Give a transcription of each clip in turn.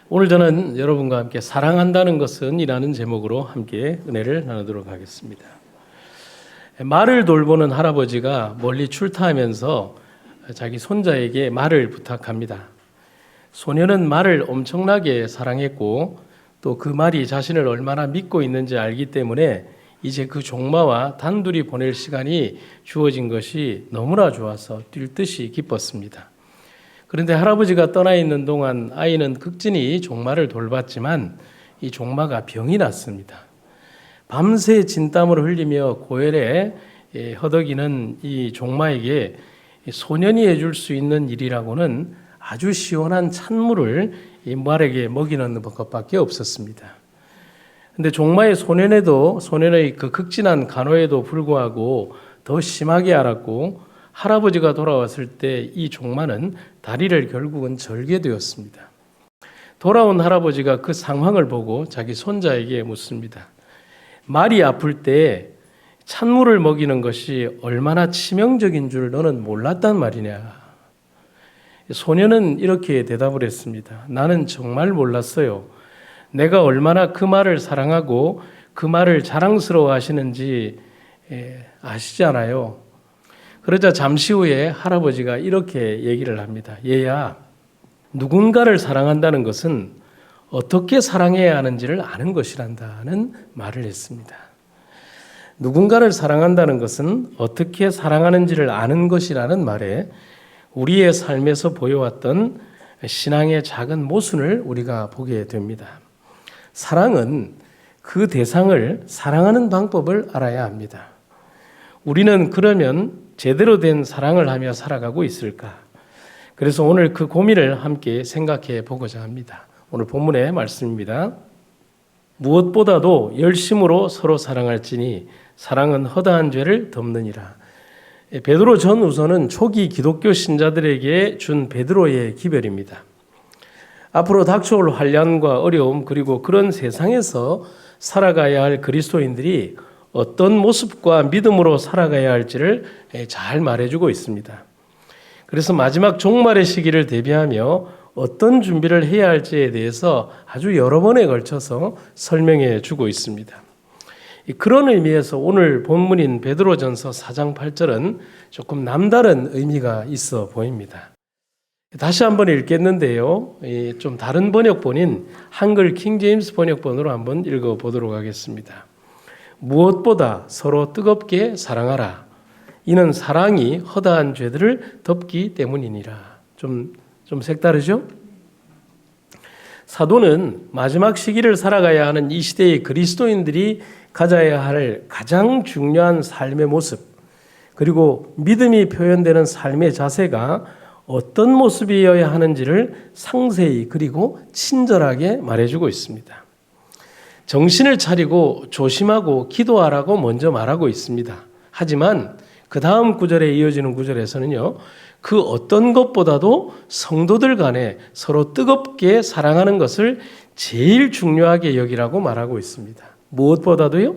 오늘 저는 여러분과 함께 사랑한다는 것은 이라는 제목으로 함께 은혜를 나누도록 하겠습니다. 말을 돌보는 할아버지가 멀리 출타하면서 자기 손자에게 말을 부탁합니다. 소녀는 말을 엄청나게 사랑했고 또 그 말이 자신을 얼마나 믿고 있는지 알기 때문에 이제 그 종마와 단둘이 보낼 시간이 주어진 것이 너무나 좋아서 뛸 듯이 기뻤습니다. 그런데 할아버지가 떠나 있는 동안 아이는 극진히 종마를 돌봤지만 이 종마가 병이 났습니다. 밤새 진땀을 흘리며 고열에 허덕이는 이 종마에게 소년이 해줄 수 있는 일이라고는 아주 시원한 찬물을 이 말에게 먹이는 것밖에 없었습니다. 그런데 종마의 소년의 그 극진한 간호에도 불구하고 더 심하게 앓았고 할아버지가 돌아왔을 때 이 종마는 다리를 결국은 절게 되었습니다. 돌아온 할아버지가 그 상황을 보고 자기 손자에게 묻습니다. 말이 아플 때 찬물을 먹이는 것이 얼마나 치명적인 줄 너는 몰랐단 말이냐. 소녀는 이렇게 대답을 했습니다. 나는 정말 몰랐어요. 내가 얼마나 그 말을 사랑하고 그 말을 자랑스러워 하시는지 아시잖아요. 그러자 잠시 후에 할아버지가 이렇게 얘기를 합니다. 얘야, 누군가를 사랑한다는 것은 어떻게 사랑해야 하는지를 아는 것이란다는 말을 했습니다. 누군가를 사랑한다는 것은 어떻게 사랑하는지를 아는 것이라는 말에 우리의 삶에서 보여왔던 신앙의 작은 모순을 우리가 보게 됩니다. 사랑은 그 대상을 사랑하는 방법을 알아야 합니다. 우리는 그러면 제대로 된 사랑을 하며 살아가고 있을까? 그래서 오늘 그 고민을 함께 생각해 보고자 합니다. 오늘 본문의 말씀입니다. 무엇보다도 열심으로 서로 사랑할지니 사랑은 허다한 죄를 덮느니라. 베드로 전후서는 초기 기독교 신자들에게 준 베드로의 기별입니다. 앞으로 닥쳐올 환난과 어려움 그리고 그런 세상에서 살아가야 할 그리스도인들이 어떤 모습과 믿음으로 살아가야 할지를 잘 말해주고 있습니다. 그래서 마지막 종말의 시기를 대비하며 어떤 준비를 해야 할지에 대해서 아주 여러 번에 걸쳐서 설명해 주고 있습니다. 그런 의미에서 오늘 본문인 베드로전서 4장 8절은 조금 남다른 의미가 있어 보입니다. 다시 한번 읽겠는데요. 좀 다른 번역본인 한글 킹제임스 번역본으로 한번 읽어보도록 하겠습니다. 무엇보다 서로 뜨겁게 사랑하라. 이는 사랑이 허다한 죄들을 덮기 때문이니라. 좀 색다르죠? 사도는 마지막 시기를 살아가야 하는 이 시대의 그리스도인들이 가져야 할 가장 중요한 삶의 모습, 그리고 믿음이 표현되는 삶의 자세가 어떤 모습이어야 하는지를 상세히 그리고 친절하게 말해주고 있습니다. 정신을 차리고 조심하고 기도하라고 먼저 말하고 있습니다. 하지만 그 다음 구절에 이어지는 구절에서는요, 그 어떤 것보다도 성도들 간에 서로 뜨겁게 사랑하는 것을 제일 중요하게 여기라고 말하고 있습니다. 무엇보다도요,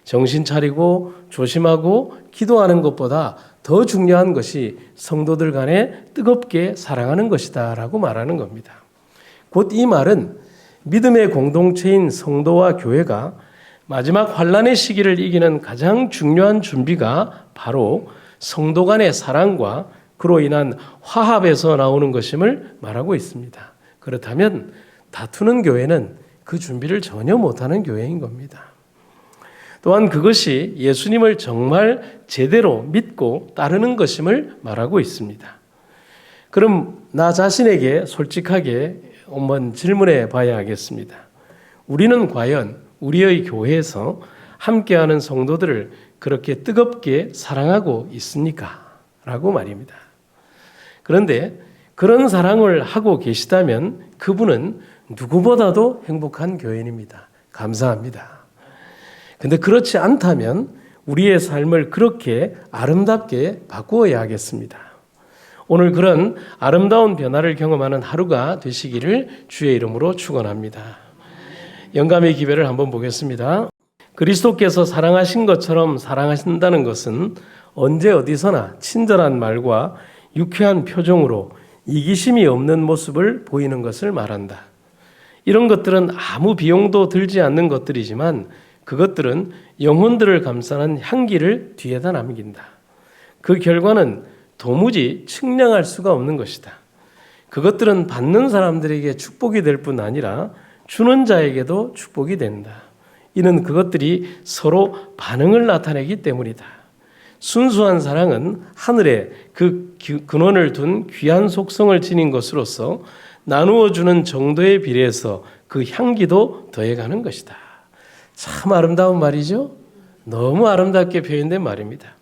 정신 차리고 조심하고 기도하는 것보다 더 중요한 것이 성도들 간에 뜨겁게 사랑하는 것이다 라고 말하는 겁니다. 곧 이 말은 믿음의 공동체인 성도와 교회가 마지막 환난의 시기를 이기는 가장 중요한 준비가 바로 성도 간의 사랑과 그로 인한 화합에서 나오는 것임을 말하고 있습니다. 그렇다면 다투는 교회는 그 준비를 전혀 못하는 교회인 겁니다. 또한 그것이 예수님을 정말 제대로 믿고 따르는 것임을 말하고 있습니다. 그럼 나 자신에게 솔직하게 한번 질문해 봐야 하겠습니다. 우리는 과연 우리의 교회에서 함께하는 성도들을 그렇게 뜨겁게 사랑하고 있습니까? 라고 말입니다. 그런데 그런 사랑을 하고 계시다면 그분은 누구보다도 행복한 교인입니다. 감사합니다. 그런데 그렇지 않다면 우리의 삶을 그렇게 아름답게 바꾸어야 하겠습니다. 오늘 그런 아름다운 변화를 경험하는 하루가 되시기를 주의 이름으로 축원합니다. 영감의 기별을 한번 보겠습니다. 그리스도께서 사랑하신 것처럼 사랑하신다는 것은 언제 어디서나 친절한 말과 유쾌한 표정으로 이기심이 없는 모습을 보이는 것을 말한다. 이런 것들은 아무 비용도 들지 않는 것들이지만 그것들은 영혼들을 감싸는 향기를 뒤에다 남긴다. 그 결과는 도무지 측량할 수가 없는 것이다. 그것들은 받는 사람들에게 축복이 될 뿐 아니라 주는 자에게도 축복이 된다. 이는 그것들이 서로 반응을 나타내기 때문이다. 순수한 사랑은 하늘에 그 근원을 둔 귀한 속성을 지닌 것으로서 나누어 주는 정도에 비례해서 그 향기도 더해가는 것이다. 참 아름다운 말이죠. 너무 아름답게 표현된 말입니다.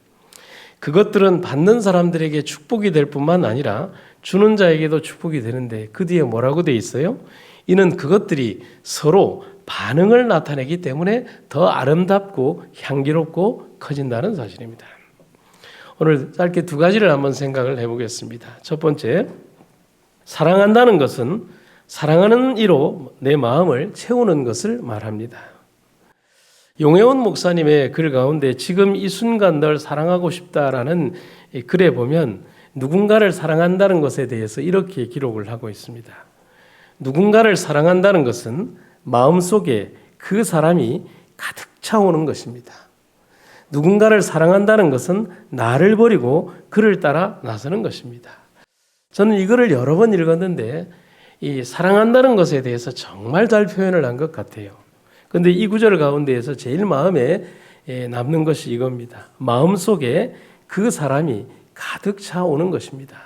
그것들은 받는 사람들에게 축복이 될 뿐만 아니라 주는 자에게도 축복이 되는데 그 뒤에 뭐라고 돼 있어요? 이는 그것들이 서로 반응을 나타내기 때문에 더 아름답고 향기롭고 커진다는 사실입니다. 오늘 짧게 두 가지를 한번 생각을 해보겠습니다. 첫 번째, 사랑한다는 것은 사랑하는 이로 내 마음을 채우는 것을 말합니다. 용혜원 목사님의 글 가운데 지금 이 순간 널 사랑하고 싶다라는 글에 보면 누군가를 사랑한다는 것에 대해서 이렇게 기록을 하고 있습니다. 누군가를 사랑한다는 것은 마음속에 그 사람이 가득 차오는 것입니다. 누군가를 사랑한다는 것은 나를 버리고 그를 따라 나서는 것입니다. 저는 이거를 여러 번 읽었는데 이 사랑한다는 것에 대해서 정말 잘 표현을 한 것 같아요. 그런데 이 구절 가운데에서 제일 마음에 남는 것이 이겁니다. 마음속에 그 사람이 가득 차오는 것입니다.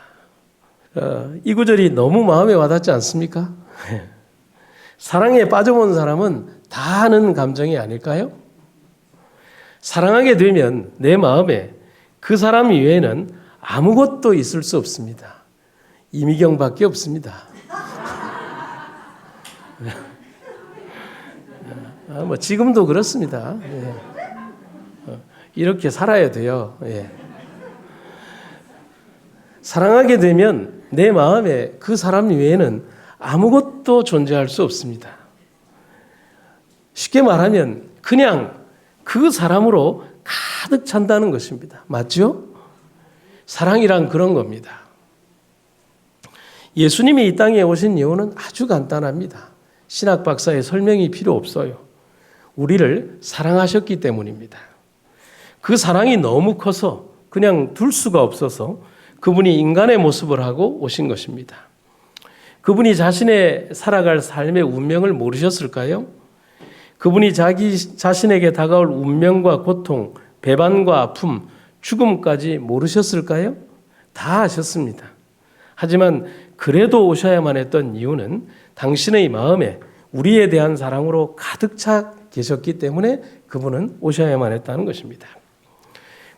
이 구절이 너무 마음에 와닿지 않습니까? 사랑에 빠져본 사람은 다 아는 감정이 아닐까요? 사랑하게 되면 내 마음에 그 사람 이외에는 아무것도 있을 수 없습니다. 이미경밖에 없습니다. 뭐 지금도 그렇습니다. 이렇게 살아야 돼요. 사랑하게 되면 내 마음에 그 사람 외에는 아무것도 존재할 수 없습니다. 쉽게 말하면 그냥 그 사람으로 가득 찬다는 것입니다. 맞죠? 사랑이란 그런 겁니다. 예수님이 이 땅에 오신 이유는 아주 간단합니다. 신학 박사의 설명이 필요 없어요. 우리를 사랑하셨기 때문입니다. 그 사랑이 너무 커서 그냥 둘 수가 없어서 그분이 인간의 모습을 하고 오신 것입니다. 그분이 자신의 살아갈 삶의 운명을 모르셨을까요? 그분이 자기 자신에게 다가올 운명과 고통, 배반과 아픔, 죽음까지 모르셨을까요? 다 아셨습니다. 하지만 그래도 오셔야만 했던 이유는 당신의 마음에 우리에 대한 사랑으로 가득 차 계셨기 때문에 그분은 오셔야만 했다는 것입니다.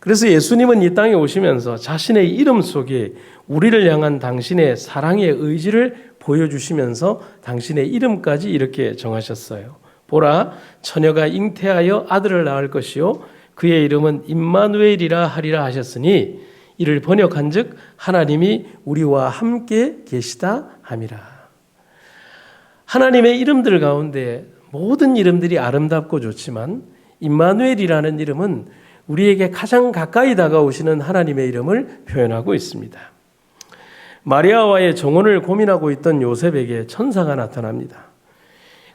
그래서 예수님은 이 땅에 오시면서 자신의 이름 속에 우리를 향한 당신의 사랑의 의지를 보여주시면서 당신의 이름까지 이렇게 정하셨어요. 보라, 처녀가 잉태하여 아들을 낳을 것이요 그의 이름은 임마누엘이라 하리라 하셨으니 이를 번역한즉 하나님이 우리와 함께 계시다 함이라. 하나님의 이름들 가운데 모든 이름들이 아름답고 좋지만 임마누엘이라는 이름은 우리에게 가장 가까이 다가오시는 하나님의 이름을 표현하고 있습니다. 마리아와의 정혼을 고민하고 있던 요셉에게 천사가 나타납니다.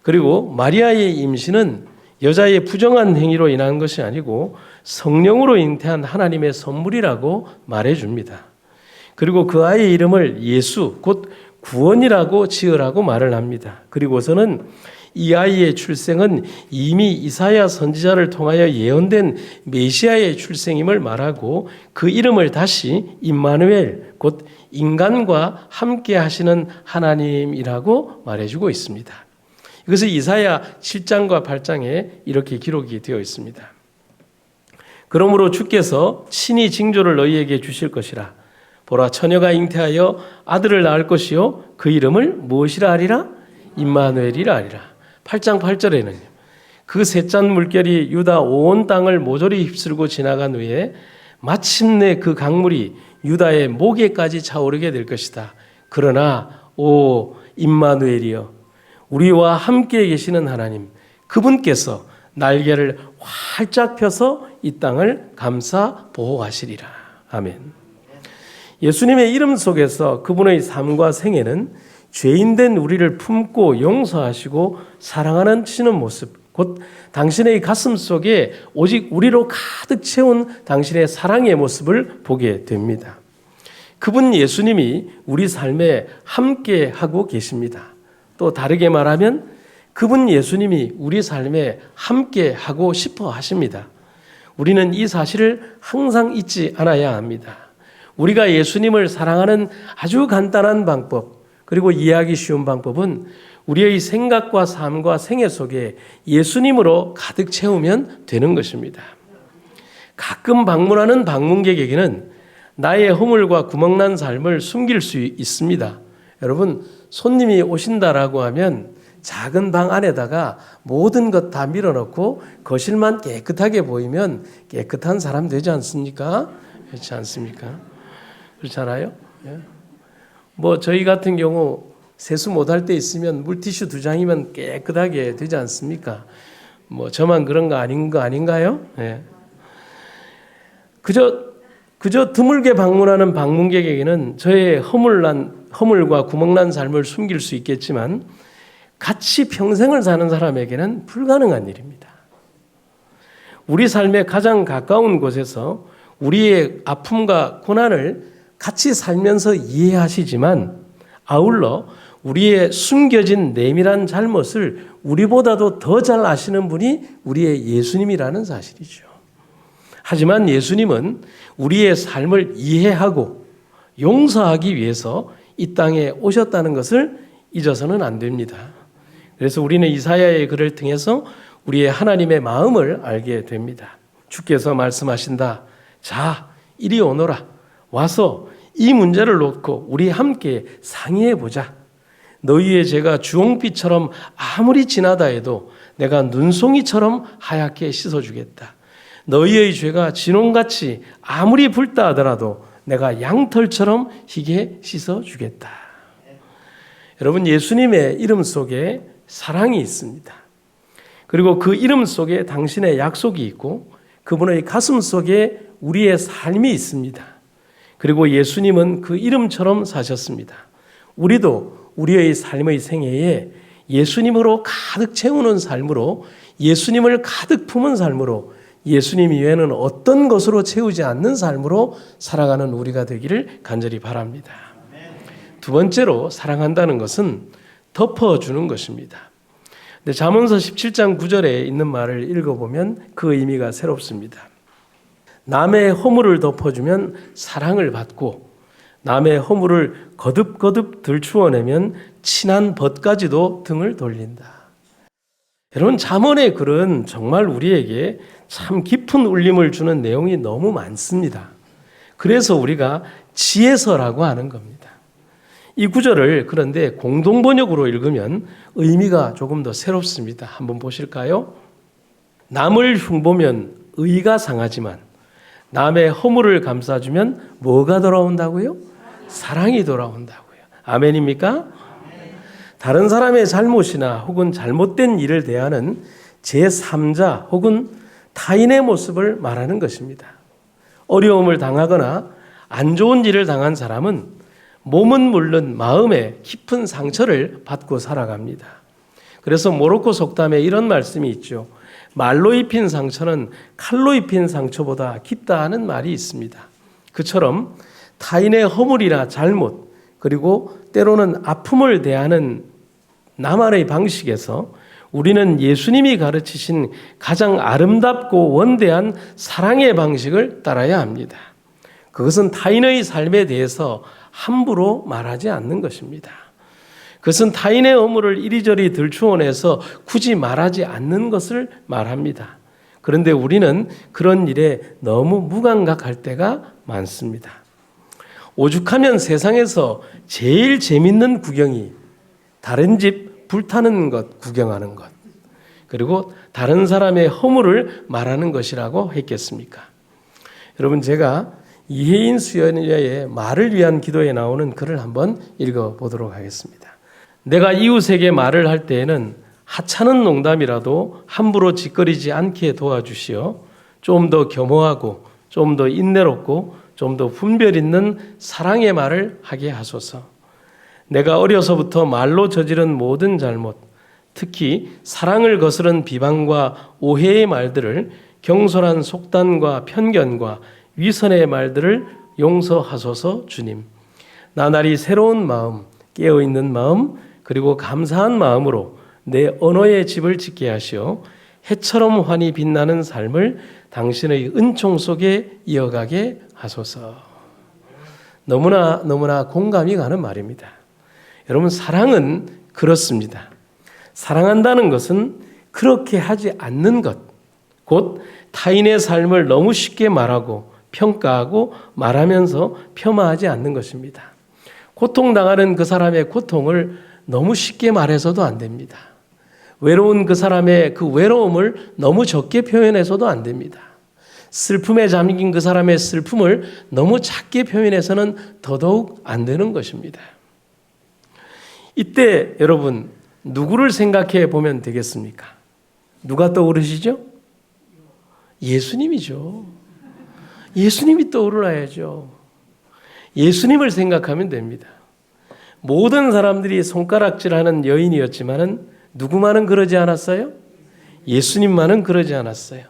그리고 마리아의 임신은 여자의 부정한 행위로 인한 것이 아니고 성령으로 잉태한 하나님의 선물이라고 말해줍니다. 그리고 그 아이의 이름을 예수, 곧 구원이라고 지으라고 말을 합니다. 그리고서는 이 아이의 출생은 이미 이사야 선지자를 통하여 예언된 메시아의 출생임을 말하고 그 이름을 다시 임마누엘, 곧 인간과 함께 하시는 하나님이라고 말해주고 있습니다. 이것은 이사야 7장과 8장에 이렇게 기록이 되어 있습니다. 그러므로 주께서 친히 징조를 너희에게 주실 것이라. 보라, 처녀가 잉태하여 아들을 낳을 것이요 그 이름을 무엇이라 하리라? 임마누엘이라 하리라. 8장 8절에는 그 셋잔 물결이 유다 온 땅을 모조리 휩쓸고 지나간 후에 마침내 그 강물이 유다의 목에까지 차오르게 될 것이다. 그러나 오 임마누엘이여, 우리와 함께 계시는 하나님, 그분께서 날개를 활짝 펴서 이 땅을 감싸 보호하시리라. 아멘. 예수님의 이름 속에서 그분의 삶과 생애는 죄인된 우리를 품고 용서하시고 사랑하는 치는 모습, 곧 당신의 가슴 속에 오직 우리로 가득 채운 당신의 사랑의 모습을 보게 됩니다. 그분 예수님이 우리 삶에 함께 하고 계십니다. 또 다르게 말하면 그분 예수님이 우리 삶에 함께 하고 싶어 하십니다. 우리는 이 사실을 항상 잊지 않아야 합니다. 우리가 예수님을 사랑하는 아주 간단한 방법, 그리고 이해하기 쉬운 방법은 우리의 생각과 삶과 생애 속에 예수님으로 가득 채우면 되는 것입니다. 가끔 방문하는 방문객에게는 나의 허물과 구멍난 삶을 숨길 수 있습니다. 여러분, 손님이 오신다라고 하면 작은 방 안에다가 모든 것 다 밀어넣고 거실만 깨끗하게 보이면 깨끗한 사람 되지 않습니까? 그렇지 않습니까? 그렇잖아요. 뭐 저희 같은 경우 세수 못할 때 있으면 물티슈 2장이면 깨끗하게 되지 않습니까? 뭐 저만 그런 거 아닌가요? 네. 그저 드물게 방문하는 방문객에게는 저의 허물과 구멍난 삶을 숨길 수 있겠지만 같이 평생을 사는 사람에게는 불가능한 일입니다. 우리 삶의 가장 가까운 곳에서 우리의 아픔과 고난을 같이 살면서 이해하시지만 아울러 우리의 숨겨진 내밀한 잘못을 우리보다도 더 잘 아시는 분이 우리의 예수님이라는 사실이죠. 하지만 예수님은 우리의 삶을 이해하고 용서하기 위해서 이 땅에 오셨다는 것을 잊어서는 안 됩니다. 그래서 우리는 이사야의 글을 통해서 우리의 하나님의 마음을 알게 됩니다. 주께서 말씀하신다. 자, 이리 오너라. 와서 이 문제를 놓고 우리 함께 상의해 보자. 너희의 죄가 주홍빛처럼 아무리 진하다 해도 내가 눈송이처럼 하얗게 씻어주겠다. 너희의 죄가 진홍같이 아무리 붉다 하더라도 내가 양털처럼 희게 씻어주겠다. 여러분, 예수님의 이름 속에 사랑이 있습니다. 그리고 그 이름 속에 당신의 약속이 있고 그분의 가슴 속에 우리의 삶이 있습니다. 그리고 예수님은 그 이름처럼 사셨습니다. 우리도 우리의 삶의 생애에 예수님으로 가득 채우는 삶으로, 예수님을 가득 품은 삶으로, 예수님 이외에는 어떤 것으로 채우지 않는 삶으로 살아가는 우리가 되기를 간절히 바랍니다. 두 번째로 사랑한다는 것은 덮어주는 것입니다. 근데 잠언서 17장 9절에 있는 말을 읽어보면 그 의미가 새롭습니다. 남의 허물을 덮어주면 사랑을 받고 남의 허물을 거듭거듭 들추어내면 친한 벗까지도 등을 돌린다. 여러분, 잠언의 글은 정말 우리에게 참 깊은 울림을 주는 내용이 너무 많습니다. 그래서 우리가 지혜서라고 하는 겁니다. 이 구절을 그런데 공동번역으로 읽으면 의미가 조금 더 새롭습니다. 한번 보실까요? 남을 흉보면 의가 상하지만 남의 허물을 감싸주면 뭐가 돌아온다고요? 사랑이 돌아온다고요. 아멘입니까? 다른 사람의 잘못이나 혹은 잘못된 일을 대하는 제3자 혹은 타인의 모습을 말하는 것입니다. 어려움을 당하거나 안 좋은 일을 당한 사람은 몸은 물론 마음에 깊은 상처를 받고 살아갑니다. 그래서 모로코 속담에 이런 말씀이 있죠. 말로 입힌 상처는 칼로 입힌 상처보다 깊다 하는 말이 있습니다. 그처럼 타인의 허물이나 잘못, 그리고 때로는 아픔을 대하는 나만의 방식에서 우리는 예수님이 가르치신 가장 아름답고 원대한 사랑의 방식을 따라야 합니다. 그것은 타인의 삶에 대해서 함부로 말하지 않는 것입니다. 그것은 타인의 허물을 이리저리 들추어내서 굳이 말하지 않는 것을 말합니다. 그런데 우리는 그런 일에 너무 무감각할 때가 많습니다. 오죽하면 세상에서 제일 재밌는 구경이 다른 집 불타는 것 구경하는 것, 그리고 다른 사람의 허물을 말하는 것이라고 했겠습니까? 여러분, 제가 이혜인 수녀의 말을 위한 기도에 나오는 글을 한번 읽어보도록 하겠습니다. 내가 이웃에게 말을 할 때에는 하찮은 농담이라도 함부로 짓거리지 않게 도와주시어 좀 더 겸허하고 좀 더 인내롭고 좀 더 분별 있는 사랑의 말을 하게 하소서. 내가 어려서부터 말로 저지른 모든 잘못, 특히 사랑을 거스른 비방과 오해의 말들을, 경솔한 속단과 편견과 위선의 말들을 용서하소서. 주님, 나날이 새로운 마음, 깨어있는 마음, 그리고 감사한 마음으로 내 언어의 집을 짓게 하시어 해처럼 환히 빛나는 삶을 당신의 은총 속에 이어가게 하소서. 너무나 공감이 가는 말입니다. 여러분, 사랑은 그렇습니다. 사랑한다는 것은 그렇게 하지 않는 것, 곧 타인의 삶을 너무 쉽게 말하고 평가하고 말하면서 폄하하지 않는 것입니다. 고통당하는 그 사람의 고통을 너무 쉽게 말해서도 안 됩니다. 외로운 그 사람의 그 외로움을 너무 적게 표현해서도 안 됩니다. 슬픔에 잠긴 그 사람의 슬픔을 너무 작게 표현해서는 더더욱 안 되는 것입니다. 이때 여러분, 누구를 생각해 보면 되겠습니까? 누가 떠오르시죠? 예수님이죠. 예수님이 떠오르야죠. 예수님을 생각하면 됩니다. 모든 사람들이 손가락질하는 여인이었지만은 누구만은 그러지 않았어요? 예수님만은 그러지 않았어요.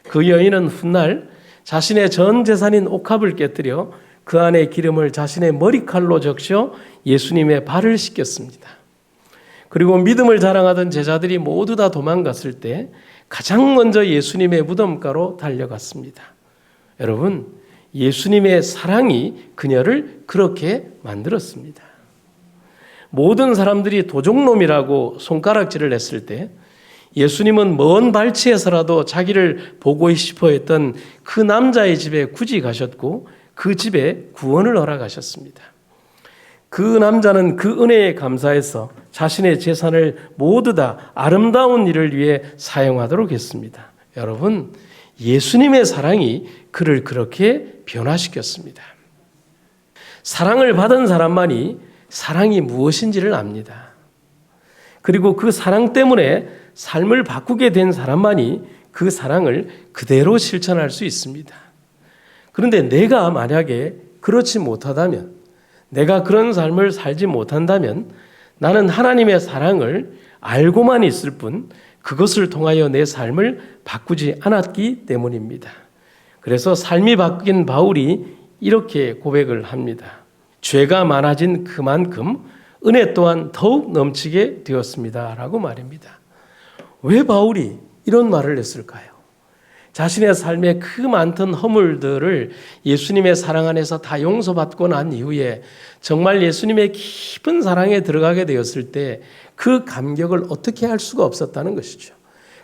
그 여인은 훗날 자신의 전 재산인 옥합을 깨뜨려 그 안에 기름을 자신의 머리칼로 적셔 예수님의 발을 씻겼습니다. 그리고 믿음을 자랑하던 제자들이 모두 다 도망갔을 때 가장 먼저 예수님의 무덤가로 달려갔습니다. 여러분, 예수님의 사랑이 그녀를 그렇게 만들었습니다. 모든 사람들이 도적놈이라고 손가락질을 했을 때 예수님은 먼 발치에서라도 자기를 보고 싶어 했던 그 남자의 집에 굳이 가셨고 그 집에 구원을 허락하셨습니다. 그 남자는 그 은혜에 감사해서 자신의 재산을 모두 다 아름다운 일을 위해 사용하도록 했습니다. 여러분, 예수님의 사랑이 그를 그렇게 변화시켰습니다. 사랑을 받은 사람만이 사랑이 무엇인지를 압니다. 그리고 그 사랑 때문에 삶을 바꾸게 된 사람만이 그 사랑을 그대로 실천할 수 있습니다. 그런데 내가 만약에 그렇지 못하다면, 내가 그런 삶을 살지 못한다면 나는 하나님의 사랑을 알고만 있을 뿐 그것을 통하여 내 삶을 바꾸지 않았기 때문입니다. 그래서 삶이 바뀐 바울이 이렇게 고백을 합니다. 죄가 많아진 그만큼 은혜 또한 더욱 넘치게 되었습니다. 라고 말입니다. 왜 바울이 이런 말을 했을까요? 자신의 삶의 그 많던 허물들을 예수님의 사랑 안에서 다 용서받고 난 이후에 정말 예수님의 깊은 사랑에 들어가게 되었을 때 그 감격을 어떻게 할 수가 없었다는 것이죠.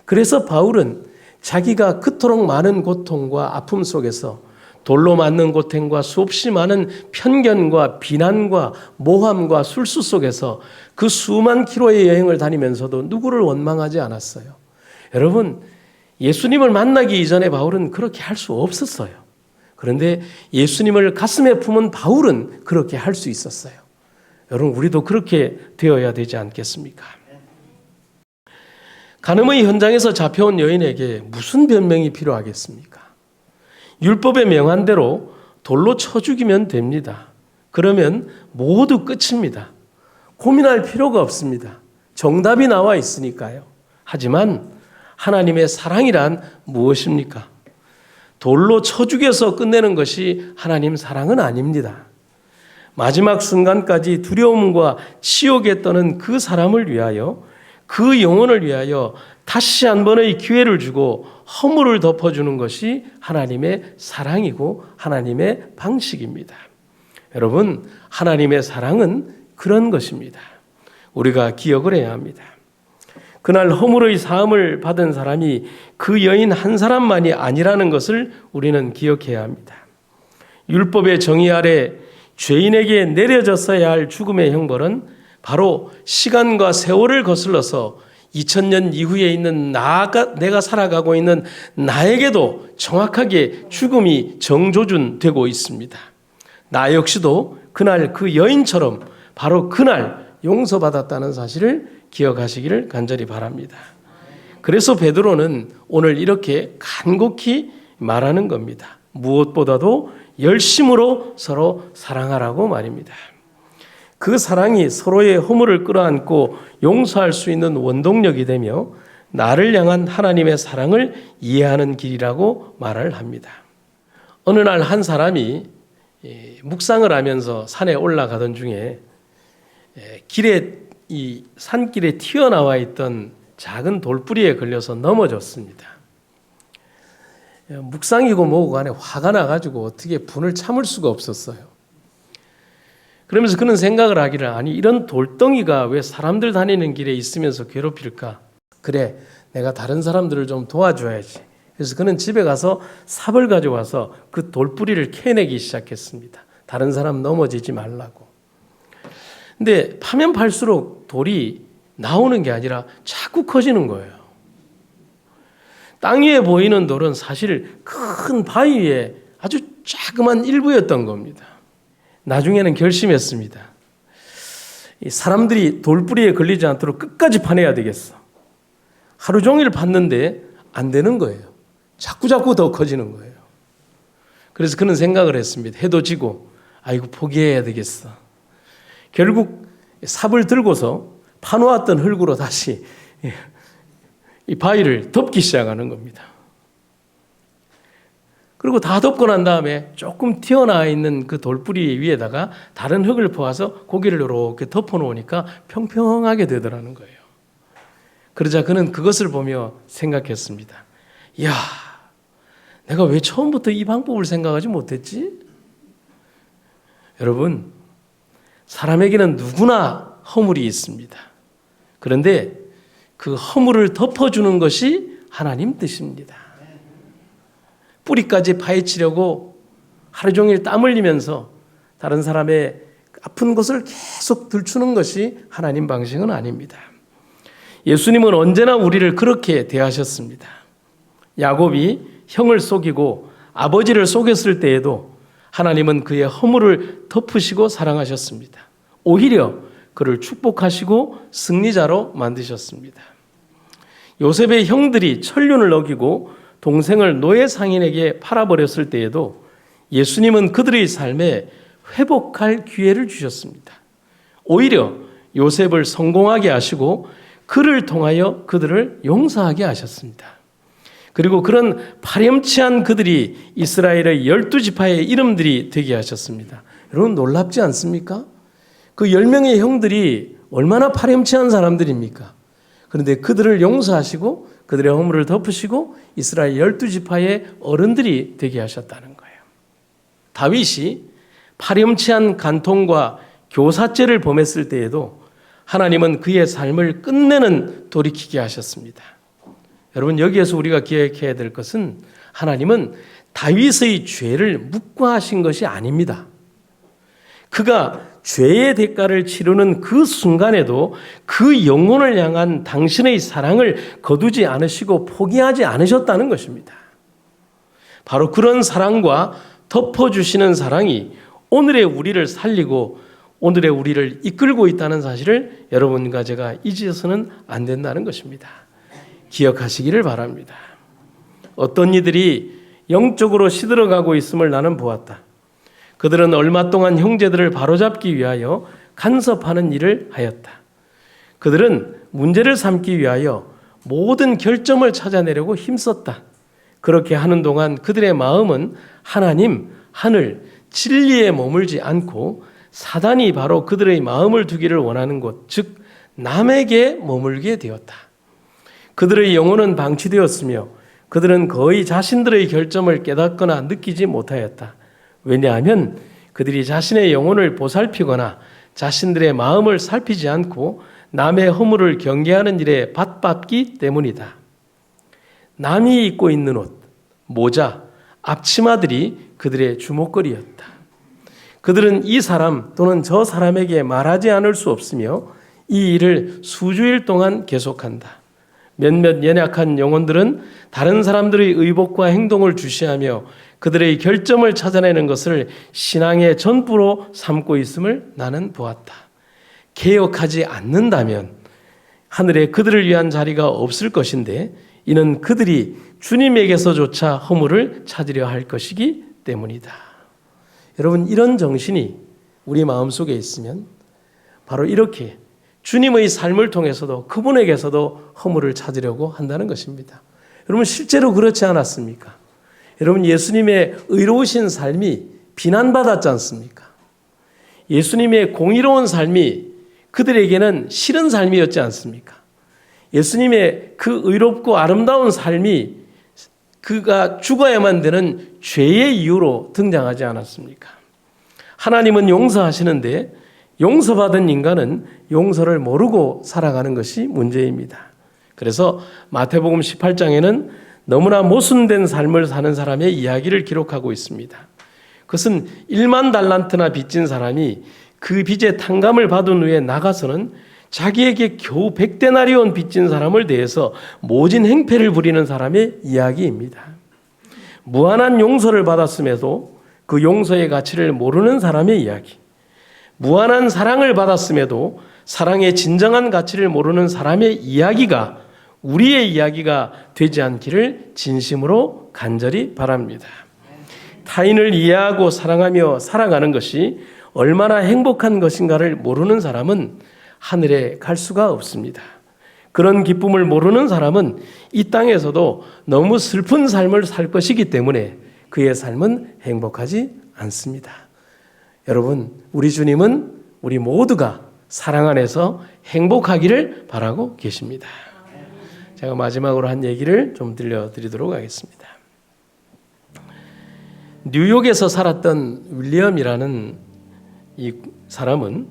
그래서 바울은 자기가 그토록 많은 고통과 아픔 속에서 돌로 맞는 고통과 수없이 많은 편견과 비난과 모함과 술수 속에서 그 수만 킬로의 여행을 다니면서도 누구를 원망하지 않았어요. 여러분, 예수님을 만나기 이전에 바울은 그렇게 할 수 없었어요. 그런데 예수님을 가슴에 품은 바울은 그렇게 할 수 있었어요. 여러분, 우리도 그렇게 되어야 되지 않겠습니까? 간음의 현장에서 잡혀온 여인에게 무슨 변명이 필요하겠습니까? 율법에 명한 대로 돌로 쳐 죽이면 됩니다. 그러면 모두 끝입니다. 고민할 필요가 없습니다. 정답이 나와 있으니까요. 하지만 하나님의 사랑이란 무엇입니까? 돌로 쳐 죽여서 끝내는 것이 하나님 사랑은 아닙니다. 마지막 순간까지 두려움과 치욕에 떠는 그 사람을 위하여, 그 영혼을 위하여 다시 한 번의 기회를 주고 허물을 덮어주는 것이 하나님의 사랑이고 하나님의 방식입니다. 여러분, 하나님의 사랑은 그런 것입니다. 우리가 기억을 해야 합니다. 그날 허물의 사함을 받은 사람이 그 여인 한 사람만이 아니라는 것을 우리는 기억해야 합니다. 율법의 정의 아래 죄인에게 내려졌어야 할 죽음의 형벌은 바로 시간과 세월을 거슬러서 2000년 이후에 있는 내가 살아가고 있는 나에게도 정확하게 죽음이 정조준되고 있습니다. 나 역시도 그날 그 여인처럼 바로 그날 용서받았다는 사실을 기억하시기를 간절히 바랍니다. 그래서 베드로는 오늘 이렇게 간곡히 말하는 겁니다. 무엇보다도 열심으로 서로 사랑하라고 말입니다. 그 사랑이 서로의 허물을 끌어안고 용서할 수 있는 원동력이 되며 나를 향한 하나님의 사랑을 이해하는 길이라고 말을 합니다. 어느 날 한 사람이 묵상을 하면서 산에 올라가던 중에 이 산길에 튀어나와 있던 작은 돌뿌리에 걸려서 넘어졌습니다. 묵상이고 뭐고 간에 화가 나가지고 어떻게 분을 참을 수가 없었어요. 그러면서 그는 생각을 하기를, 아니 이런 돌덩이가 왜 사람들 다니는 길에 있으면서 괴롭힐까? 그래, 내가 다른 사람들을 좀 도와줘야지. 그래서 그는 집에 가서 삽을 가져와서 그 돌뿌리를 캐내기 시작했습니다. 다른 사람 넘어지지 말라고. 근데 파면 팔수록 돌이 나오는 게 아니라 자꾸 커지는 거예요. 땅 위에 보이는 돌은 사실 큰 바위 위에 아주 자그만 일부였던 겁니다. 나중에는 결심했습니다. 사람들이 돌뿌리에 걸리지 않도록 끝까지 파내야 되겠어. 하루 종일 팠는데 안 되는 거예요. 자꾸 더 커지는 거예요. 그래서 그는 생각을 했습니다. 해도 지고 아이고 포기해야 되겠어. 결국 삽을 들고서 파놓았던 흙으로 다시 이 바위를 덮기 시작하는 겁니다. 그리고 다 덮고 난 다음에 조금 튀어나와 있는 그 돌뿌리 위에다가 다른 흙을 퍼와서 고기를 이렇게 덮어놓으니까 평평하게 되더라는 거예요. 그러자 그는 그것을 보며 생각했습니다. 이야, 내가 왜 처음부터 이 방법을 생각하지 못했지? 여러분, 사람에게는 누구나 허물이 있습니다. 그런데 그 허물을 덮어주는 것이 하나님 뜻입니다. 뿌리까지 파헤치려고 하루 종일 땀 흘리면서 다른 사람의 아픈 것을 계속 들추는 것이 하나님 방식은 아닙니다. 예수님은 언제나 우리를 그렇게 대하셨습니다. 야곱이 형을 속이고 아버지를 속였을 때에도 하나님은 그의 허물을 덮으시고 사랑하셨습니다. 오히려 그를 축복하시고 승리자로 만드셨습니다. 요셉의 형들이 천륜을 어기고 동생을 노예 상인에게 팔아버렸을 때에도 예수님은 그들의 삶에 회복할 기회를 주셨습니다. 오히려 요셉을 성공하게 하시고 그를 통하여 그들을 용서하게 하셨습니다. 그리고 그런 파렴치한 그들이 이스라엘의 12지파의 이름들이 되게 하셨습니다. 여러분 놀랍지 않습니까? 그 10명의 형들이 얼마나 파렴치한 사람들입니까? 그런데 그들을 용서하시고 그들의 허물을 덮으시고 이스라엘 12지파의 어른들이 되게 하셨다는 거예요. 다윗이 파렴치한 간통과 교사죄를 범했을 때에도 하나님은 그의 삶을 끝내는 돌이키게 하셨습니다. 여러분 여기에서 우리가 기억해야 될 것은 하나님은 다윗의 죄를 묵과하신 것이 아닙니다. 그가 죄의 대가를 치르는 그 순간에도 그 영혼을 향한 당신의 사랑을 거두지 않으시고 포기하지 않으셨다는 것입니다. 바로 그런 사랑과 덮어주시는 사랑이 오늘의 우리를 살리고 오늘의 우리를 이끌고 있다는 사실을 여러분과 제가 잊어서는 안 된다는 것입니다. 기억하시기를 바랍니다. 어떤 이들이 영적으로 시들어가고 있음을 나는 보았다. 그들은 얼마 동안 형제들을 바로잡기 위하여 간섭하는 일을 하였다. 그들은 문제를 삼기 위하여 모든 결점을 찾아내려고 힘썼다. 그렇게 하는 동안 그들의 마음은 하나님, 하늘, 진리에 머물지 않고 사단이 바로 그들의 마음을 두기를 원하는 곳, 즉 남에게 머물게 되었다. 그들의 영혼은 방치되었으며 그들은 거의 자신들의 결점을 깨닫거나 느끼지 못하였다. 왜냐하면 그들이 자신의 영혼을 보살피거나 자신들의 마음을 살피지 않고 남의 허물을 경계하는 일에 바빴기 때문이다. 남이 입고 있는 옷, 모자, 앞치마들이 그들의 주목거리였다. 그들은 이 사람 또는 저 사람에게 말하지 않을 수 없으며 이 일을 수주일 동안 계속한다. 몇몇 연약한 영혼들은 다른 사람들의 의복과 행동을 주시하며 그들의 결점을 찾아내는 것을 신앙의 전부로 삼고 있음을 나는 보았다. 개혁하지 않는다면 하늘에 그들을 위한 자리가 없을 것인데 이는 그들이 주님에게서조차 허물을 찾으려 할 것이기 때문이다. 여러분 이런 정신이 우리 마음속에 있으면 바로 이렇게 주님의 삶을 통해서도 그분에게서도 허물을 찾으려고 한다는 것입니다. 여러분 실제로 그렇지 않았습니까? 여러분 예수님의 의로우신 삶이 비난받았지 않습니까? 예수님의 공의로운 삶이 그들에게는 싫은 삶이었지 않습니까? 예수님의 그 의롭고 아름다운 삶이 그가 죽어야만 되는 죄의 이유로 등장하지 않았습니까? 하나님은 용서하시는데 용서받은 인간은 용서를 모르고 살아가는 것이 문제입니다. 그래서 마태복음 18장에는 너무나 모순된 삶을 사는 사람의 이야기를 기록하고 있습니다. 그것은 1만 달란트나 빚진 사람이 그 빚의 탕감을 받은 후에 나가서는 자기에게 겨우 100데나리온 빚진 사람을 대해서 모진 행패를 부리는 사람의 이야기입니다. 무한한 용서를 받았음에도 그 용서의 가치를 모르는 사람의 이야기. 무한한 사랑을 받았음에도 사랑의 진정한 가치를 모르는 사람의 이야기가 우리의 이야기가 되지 않기를 진심으로 간절히 바랍니다. 타인을 이해하고 사랑하며 살아가는 것이 얼마나 행복한 것인가를 모르는 사람은 하늘에 갈 수가 없습니다. 그런 기쁨을 모르는 사람은 이 땅에서도 너무 슬픈 삶을 살 것이기 때문에 그의 삶은 행복하지 않습니다. 여러분, 우리 주님은 우리 모두가 사랑 안에서 행복하기를 바라고 계십니다. 제가 마지막으로 한 얘기를 좀 들려드리도록 하겠습니다. 뉴욕에서 살았던 윌리엄이라는 이 사람은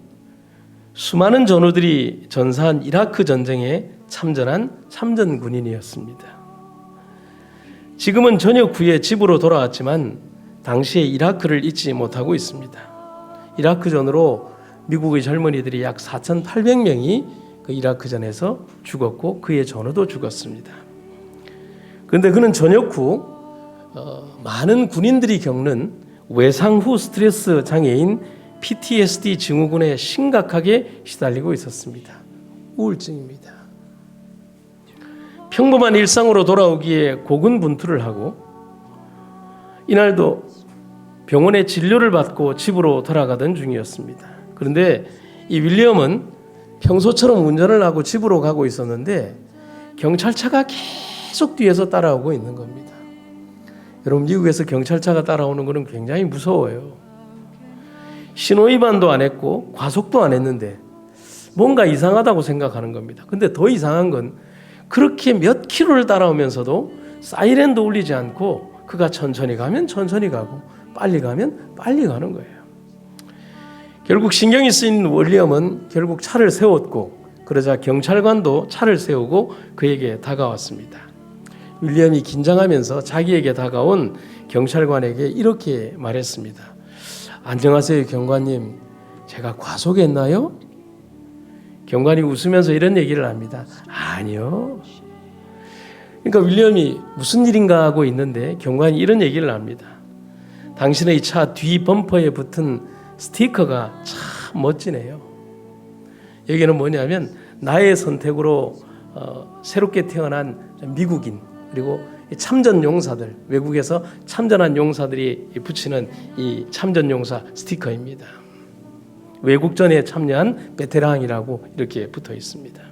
수많은 전우들이 전사한 이라크 전쟁에 참전한 참전 군인이었습니다. 지금은 전역 후에 집으로 돌아왔지만 당시에 이라크를 잊지 못하고 있습니다. 이라크전으로 미국의 젊은이들이 약 4,800명이 그 이라크전에서 죽었고 그의 전우도 죽었습니다. 그런데 그는 전역 후 많은 군인들이 겪는 외상 후 스트레스 장애인 PTSD 증후군에 심각하게 시달리고 있었습니다. 우울증입니다. 평범한 일상으로 돌아오기에 고군분투를 하고 이날도 병원에 진료를 받고 집으로 돌아가던 중이었습니다. 그런데 이 윌리엄은 평소처럼 운전을 하고 집으로 가고 있었는데 경찰차가 계속 뒤에서 따라오고 있는 겁니다. 여러분, 미국에서 경찰차가 따라오는 것은 굉장히 무서워요. 신호위반도 안 했고 과속도 안 했는데 뭔가 이상하다고 생각하는 겁니다. 근데 더 이상한 건 그렇게 몇 킬로를 따라오면서도 사이렌도 울리지 않고 그가 천천히 가면 천천히 가고 빨리 가면 빨리 가는 거예요. 결국 신경이 쓰인 윌리엄은 결국 차를 세웠고 그러자 경찰관도 차를 세우고 그에게 다가왔습니다. 윌리엄이 긴장하면서 자기에게 다가온 경찰관에게 이렇게 말했습니다. 안녕하세요, 경관님. 제가 과속했나요? 경관이 웃으면서 이런 얘기를 합니다. 아니요. 그러니까 윌리엄이 무슨 일인가 하고 있는데 경관이 이런 얘기를 합니다. 당신의 차 뒤 범퍼에 붙은 스티커가 참 멋지네요. 여기는 뭐냐면 나의 선택으로 새롭게 태어난 미국인 그리고 참전 용사들, 외국에서 참전한 용사들이 붙이는 이 참전 용사 스티커입니다. 외국전에 참여한 베테랑이라고 이렇게 붙어 있습니다.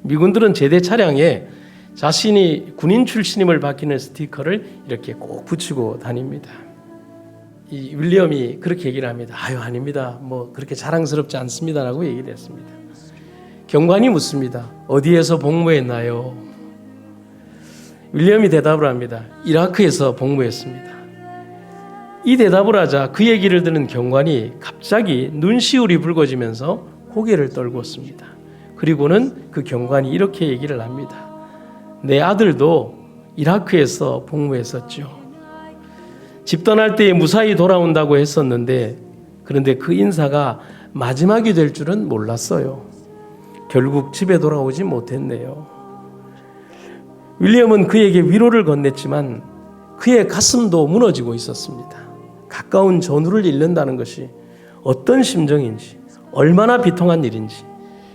미군들은 제대 차량에 자신이 군인 출신임을 밝히는 스티커를 이렇게 꼭 붙이고 다닙니다. 이 윌리엄이 그렇게 얘기를 합니다. 아유, 아닙니다. 뭐 그렇게 자랑스럽지 않습니다라고 얘기를 했습니다. 경관이 묻습니다. 어디에서 복무했나요? 윌리엄이 대답을 합니다. 이라크에서 복무했습니다. 이 대답을 하자 그 얘기를 듣는 경관이 갑자기 눈시울이 붉어지면서 고개를 떨궜습니다. 그리고는 그 경관이 이렇게 얘기를 합니다. 내 아들도 이라크에서 복무했었죠. 집 떠날 때 무사히 돌아온다고 했었는데 그런데 그 인사가 마지막이 될 줄은 몰랐어요. 결국 집에 돌아오지 못했네요. 윌리엄은 그에게 위로를 건넸지만 그의 가슴도 무너지고 있었습니다. 가까운 전우를 잃는다는 것이 어떤 심정인지, 얼마나 비통한 일인지,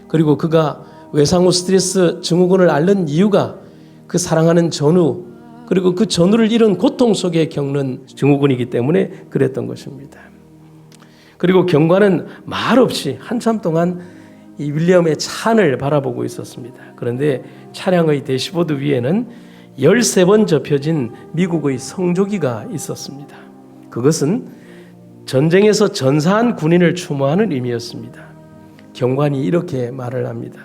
그리고 그가 외상후 스트레스 증후군을 앓는 이유가 그 사랑하는 전우, 그리고 그 전우를 잃은 고통 속에 겪는 증후군이기 때문에 그랬던 것입니다. 그리고 경관은 말없이 한참 동안 이 윌리엄의 차 안을 바라보고 있었습니다. 그런데 차량의 대시보드 위에는 13번 접혀진 미국의 성조기가 있었습니다. 그것은 전쟁에서 전사한 군인을 추모하는 의미였습니다. 경관이 이렇게 말을 합니다.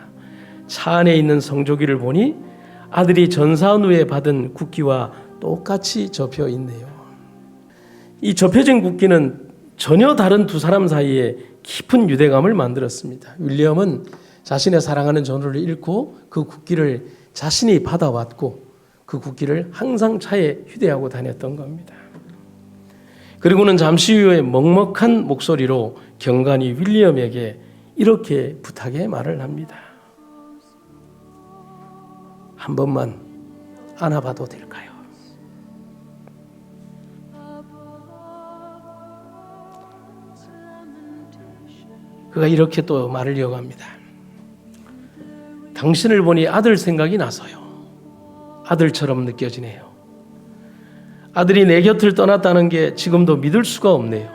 차 안에 있는 성조기를 보니 아들이 전사한 후에 받은 국기와 똑같이 접혀 있네요. 이 접혀진 국기는 전혀 다른 두 사람 사이에 깊은 유대감을 만들었습니다. 윌리엄은 자신의 사랑하는 전우를 잃고 그 국기를 자신이 받아왔고 그 국기를 항상 차에 휴대하고 다녔던 겁니다. 그리고는 잠시 후에 먹먹한 목소리로 경관이 윌리엄에게 이렇게 부탁의 말을 합니다. 한 번만 안아봐도 될까요? 그가 이렇게 또 말을 이어갑니다. 당신을 보니 아들 생각이 나서요. 아들처럼 느껴지네요. 아들이 내 곁을 떠났다는 게 지금도 믿을 수가 없네요.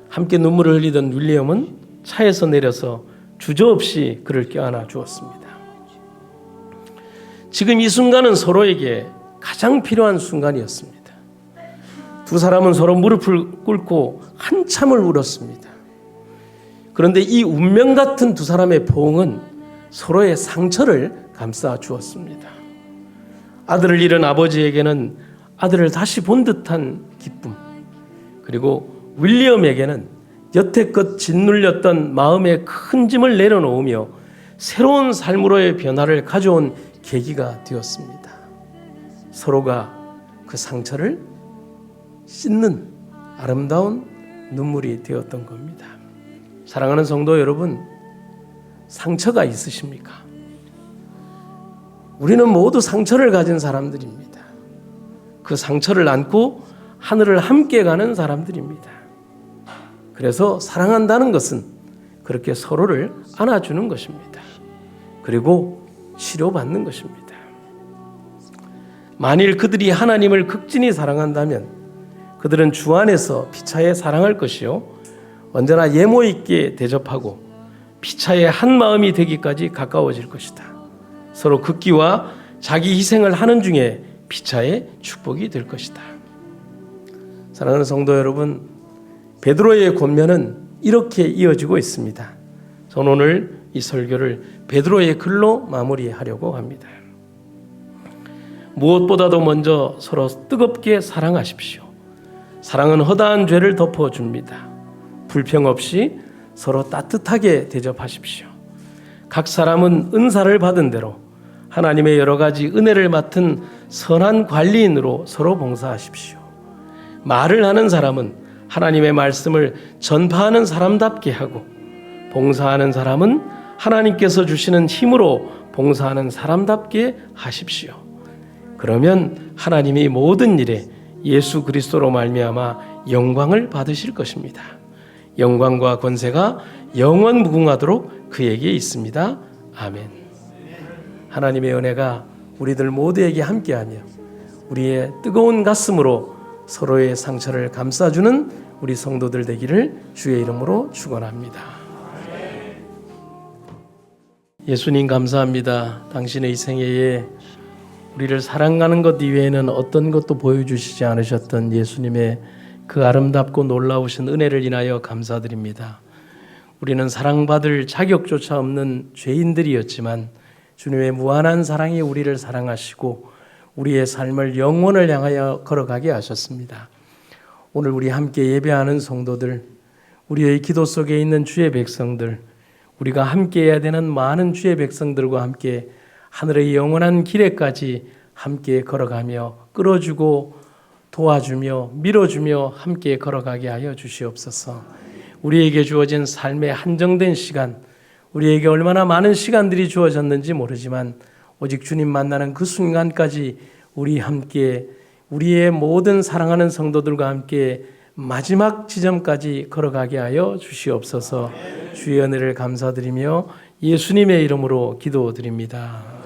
함께 눈물을 흘리던 윌리엄은 차에서 내려서 주저없이 그를 껴안아 주었습니다. 지금 이 순간은 서로에게 가장 필요한 순간이었습니다. 두 사람은 서로 무릎을 꿇고 한참을 울었습니다. 그런데 이 운명 같은 두 사람의 포옹은 서로의 상처를 감싸 주었습니다. 아들을 잃은 아버지에게는 아들을 다시 본 듯한 기쁨, 그리고 윌리엄에게는 여태껏 짓눌렸던 마음의 큰 짐을 내려놓으며 새로운 삶으로의 변화를 가져온 계기가 되었습니다. 서로가 그 상처를 씻는 아름다운 눈물이 되었던 겁니다. 사랑하는 성도 여러분, 상처가 있으십니까? 우리는 모두 상처를 가진 사람들입니다. 그 상처를 안고 하늘을 함께 가는 사람들입니다. 그래서 사랑한다는 것은 그렇게 서로를 안아주는 것입니다. 그리고 치료받는 것입니다. 만일 그들이 하나님을 극진히 사랑한다면 그들은 주 안에서 피차에 사랑할 것이요 언제나 예모 있게 대접하고 피차의 한 마음이 되기까지 가까워질 것이다. 서로 극기와 자기 희생을 하는 중에 피차의 축복이 될 것이다. 사랑하는 성도 여러분, 베드로의 권면은 이렇게 이어지고 있습니다. 저는 오늘 이 설교를 베드로의 글로 마무리하려고 합니다. 무엇보다도 먼저 서로 뜨겁게 사랑하십시오. 사랑은 허다한 죄를 덮어줍니다. 불평 없이 서로 따뜻하게 대접하십시오. 각 사람은 은사를 받은 대로 하나님의 여러 가지 은혜를 맡은 선한 관리인으로 서로 봉사하십시오. 말을 하는 사람은 하나님의 말씀을 전파하는 사람답게 하고, 봉사하는 사람은 하나님께서 주시는 힘으로 봉사하는 사람답게 하십시오. 그러면 하나님이 모든 일에 예수 그리스도로 말미암아 영광을 받으실 것입니다. 영광과 권세가 영원 무궁하도록 그에게 있습니다. 아멘. 하나님의 은혜가 우리들 모두에게 함께하며 우리의 뜨거운 가슴으로 서로의 상처를 감싸주는 우리 성도들 되기를 주의 이름으로 축원합니다. 예수님 감사합니다. 당신의 이 생애에 우리를 사랑하는 것 이외에는 어떤 것도 보여주시지 않으셨던 예수님의 그 아름답고 놀라우신 은혜를 인하여 감사드립니다. 우리는 사랑받을 자격조차 없는 죄인들이었지만 주님의 무한한 사랑이 우리를 사랑하시고 우리의 삶을 영원을 향하여 걸어가게 하셨습니다. 오늘 우리 함께 예배하는 성도들, 우리의 기도 속에 있는 주의 백성들, 우리가 함께 해야 되는 많은 주의 백성들과 함께 하늘의 영원한 길에까지 함께 걸어가며 끌어주고 도와주며 밀어주며 함께 걸어가게 하여 주시옵소서. 우리에게 주어진 삶의 한정된 시간, 우리에게 얼마나 많은 시간들이 주어졌는지 모르지만 오직 주님 만나는 그 순간까지 우리 함께 우리의 모든 사랑하는 성도들과 함께 마지막 지점까지 걸어가게 하여 주시옵소서. 주의 은혜를 감사드리며 예수님의 이름으로 기도드립니다.